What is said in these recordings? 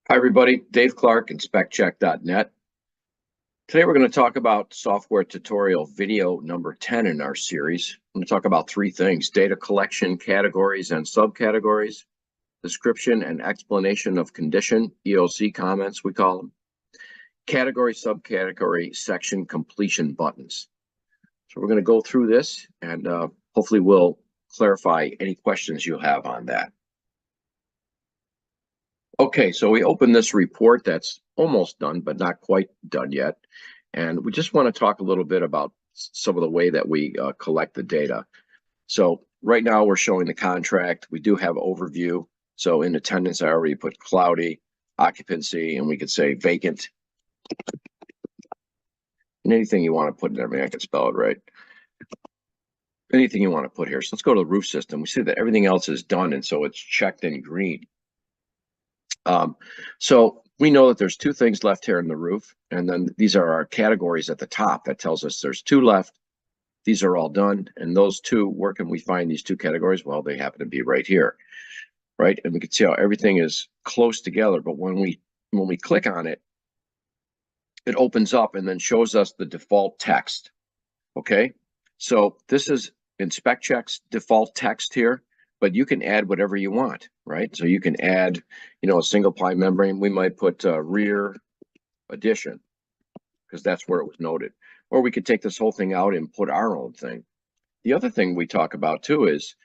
Hi, everybody. Dave Clark, InspectCheck.net. Today, we're going to talk about software tutorial video number 10 in our series. I'm going to talk about three things: data collection, categories, and subcategories, description and explanation of condition, EOC comments, we call them, category, subcategory, section completion buttons. So we're going to go through this, and hopefully we'll clarify any questions you have on that. Okay, so we open this report that's almost done, but not quite done yet. And we just want to talk a little bit about some of the way that we collect the data. So right now we're showing the contract. We do have overview. So in attendance, I already put cloudy, occupancy, and we could say vacant. And anything you want to put in there, maybe I can spell it right. Anything you want to put here. So let's go to the roof system. We see that everything else is done, and so it's checked in green. So we know that there's two things left here in the roof, and then these are our categories at the top. That tells us there's two left. These are all done, and those two, where can we find these two categories? Well, they happen to be right here, right? And we can see how everything is close together, but when we click on it, it opens up and then shows us the default text, okay? So this is InspectCheck's default text here, but you can add whatever you want, right? So you can add, a single ply membrane. We might put rear addition because that's where it was noted. Or we could take this whole thing out and put our own thing. The other thing we talk about too is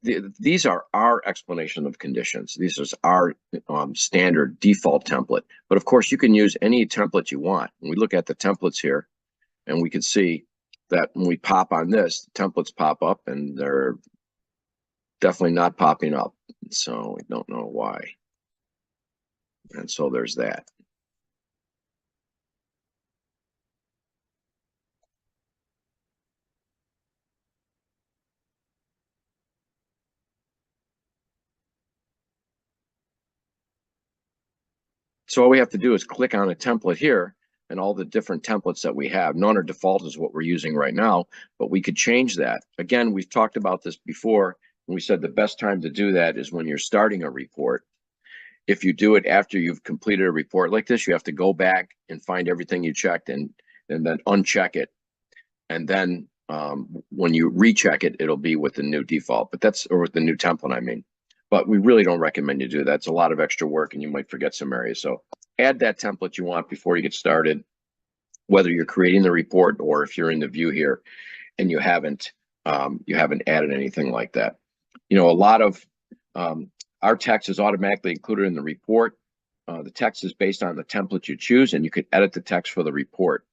these are our explanation of conditions. These are our standard default template. But of course, you can use any template you want. And we look at the templates here, and we can see that when we pop on this, the templates pop up, and they're definitely not popping up. So we don't know why. And so there's that. So all we have to do is click on a template here, and all the different templates that we have. None are default is what we're using right now, but we could change that. Again, we've talked about this before, and we said the best time to do that is when you're starting a report. If you do it after you've completed a report like this, you have to go back and find everything you checked and then uncheck it. And then when you recheck it, it'll be with the new default, or with the new template, I mean. But we really don't recommend you do that. It's a lot of extra work, and you might forget some areas. So add that template you want before you get started, whether you're creating the report or if you're in the view here and you haven't added anything like that. A lot of our text is automatically included in the report. The text is based on the template you choose, and you could edit the text for the report.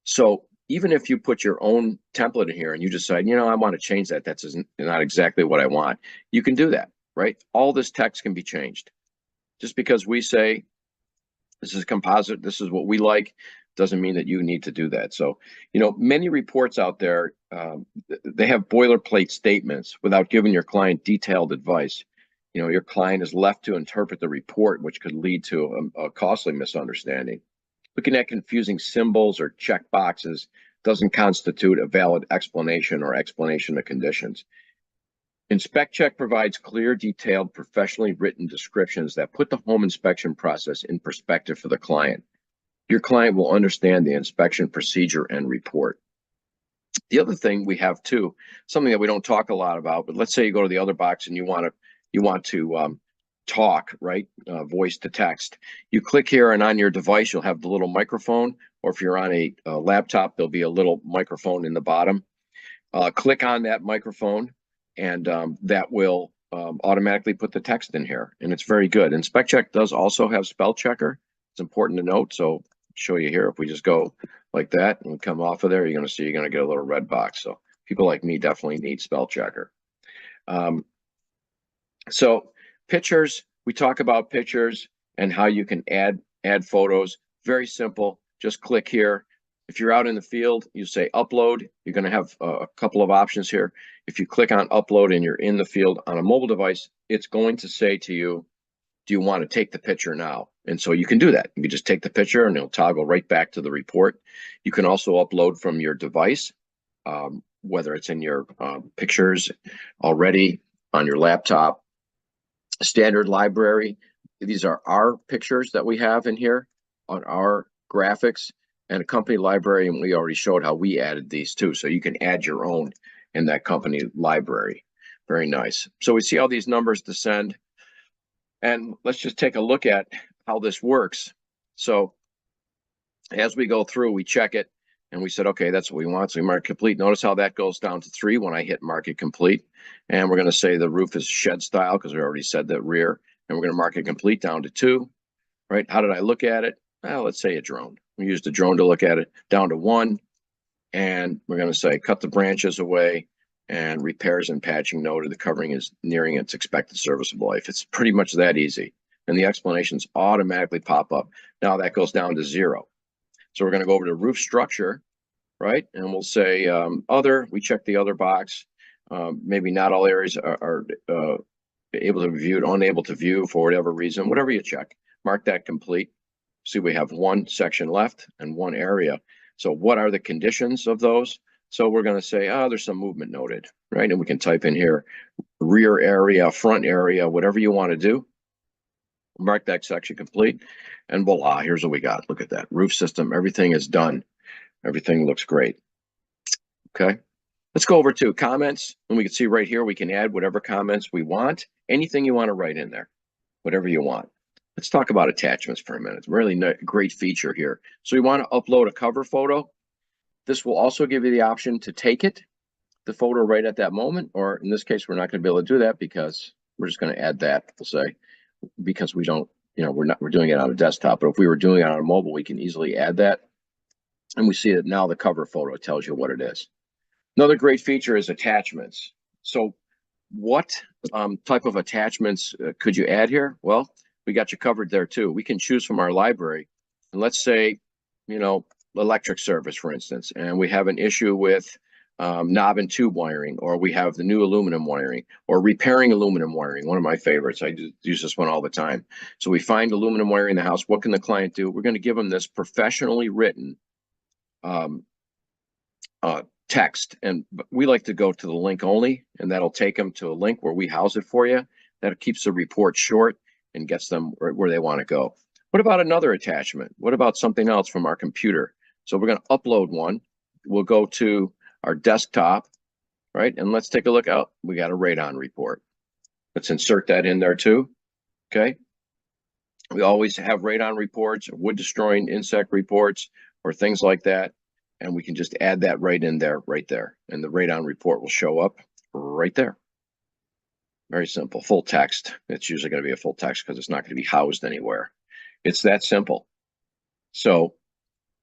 So even if you put your own template in here and you decide, I want to change that, that's not exactly what I want, you can do that, right? All this text can be changed. Just because we say this is composite, this is what we like, doesn't mean that you need to do that. So, many reports out there, they have boilerplate statements without giving your client detailed advice. Your client is left to interpret the report, which could lead to a costly misunderstanding. Looking at confusing symbols or check boxes doesn't constitute a valid explanation or explanation of conditions. InspectCheck provides clear, detailed, professionally written descriptions that put the home inspection process in perspective for the client. Your client will understand the inspection procedure and report. The other thing we have too, something that we don't talk a lot about, but let's say you go to the other box and you want to talk, right? Voice to text. You click here, and on your device, you'll have the little microphone, or if you're on a laptop, there'll be a little microphone in the bottom. Click on that microphone, and that will automatically put the text in here, and it's very good. InspectCheck does also have spell checker. It's important to note, so I'll show you here. If we just go like that and come off of there, you're going to get a little red box. So people like me definitely need spell checker. So pictures, we talk about pictures and how you can add photos. Very simple. Just click here. If you're out in the field, you say upload. You're going to have a couple of options here. If you click on upload and you're in the field on a mobile device, it's going to say to you, do you want to take the picture now? And so you can do that. You can just take the picture and it'll toggle right back to the report. You can also upload from your device, whether it's in your pictures already on your laptop. Standard library, these are our pictures that we have in here on our graphics and a company library. And we already showed how we added these too. So you can add your own in that company library. Very nice. So we see how these numbers descend. And let's just take a look at how this works. So as we go through, we check it and we said, okay, that's what we want. So we mark complete. Notice how that goes down to 3 when I hit mark it complete. And we're going to say the roof is shed style because we already said that rear. And we're going to mark it complete down to 2, right? How did I look at it? Well, let's say a drone. We used a drone to look at it, down to 1. And we're going to say cut the branches away and repairs and patching noted. The covering is nearing its expected serviceable life. It's pretty much that easy. And the explanations automatically pop up. Now that goes down to 0. So we're going to go over to roof structure, right? And we'll say other. We check the other box. Maybe not all areas are able to be viewed, unable to view for whatever reason. Whatever you check, mark that complete. See, we have 1 section left and 1 area. So what are the conditions of those? So we're going to say, there's some movement noted, right? And we can type in here, rear area, front area, whatever you want to do. Mark that section complete, and voila, here's what we got. Look at that roof system. Everything is done. Everything looks great. Okay, let's go over to comments, and we can see right here we can add whatever comments we want. Anything you want to write in there, whatever you want. Let's talk about attachments for a minute. It's really a great feature here. So we want to upload a cover photo. This will also give you the option to take the photo right at that moment, or in this case, we're not going to be able to do that because we're just going to add that. We'll say, because we don't, we're doing it on a desktop, but if we were doing it on a mobile, we can easily add that. And we see that now the cover photo tells you what it is. Another great feature is attachments. So what type of attachments could you add here? Well, we got you covered there too. We can choose from our library. And let's say, electric service, for instance, and we have an issue with knob and tube wiring, or we have the new aluminum wiring, or repairing aluminum wiring. One of my favorites. I use this one all the time. So we find aluminum wiring in the house. What can the client do? We're going to give them this professionally written text, and we like to go to the link only, and that'll take them to a link where we house it for you. That keeps the report short and gets them where they want to go. What about another attachment? What about something else from our computer? So we're going to upload one. We'll go to our desktop, right? And let's take a look out. We got a radon report. Let's insert that in there too. Okay. We always have radon reports, wood destroying insect reports, or things like that. And we can just add that right in there, right there. And the radon report will show up right there. Very simple, full text. It's usually going to be a full text because it's not going to be housed anywhere. It's that simple. So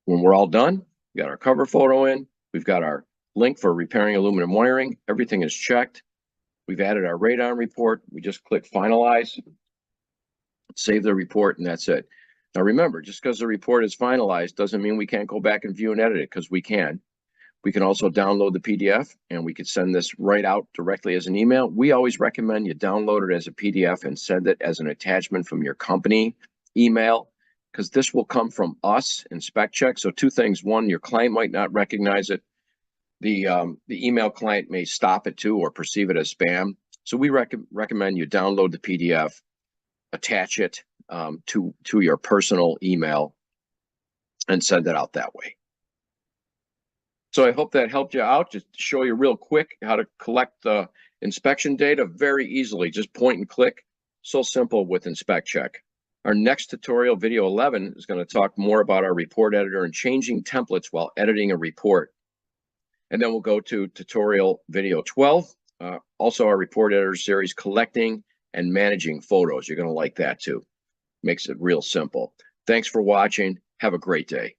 when we're all done, we got our cover photo in, we've got our link for repairing aluminum wiring, everything is checked. We've added our radon report. We just click finalize, save the report, and that's it. Now remember, just because the report is finalized doesn't mean we can't go back and view and edit it, because we can. We can also download the PDF, and we could send this right out directly as an email. We always recommend you download it as a PDF and send it as an attachment from your company email, because this will come from us, InspecCheck. So 2 things. 1, your client might not recognize it. The email client may stop it too or perceive it as spam. So we recommend you download the PDF, attach it to your personal email, and send it out that way. So I hope that helped you out. Just to show you real quick how to collect the inspection data very easily. Just point and click. So simple with InspecCheck. Our next tutorial, video 11, is going to talk more about our report editor and changing templates while editing a report. And then we'll go to tutorial video 12, also our report editor series, collecting and managing photos. You're going to like that too. Makes it real simple. Thanks for watching. Have a great day.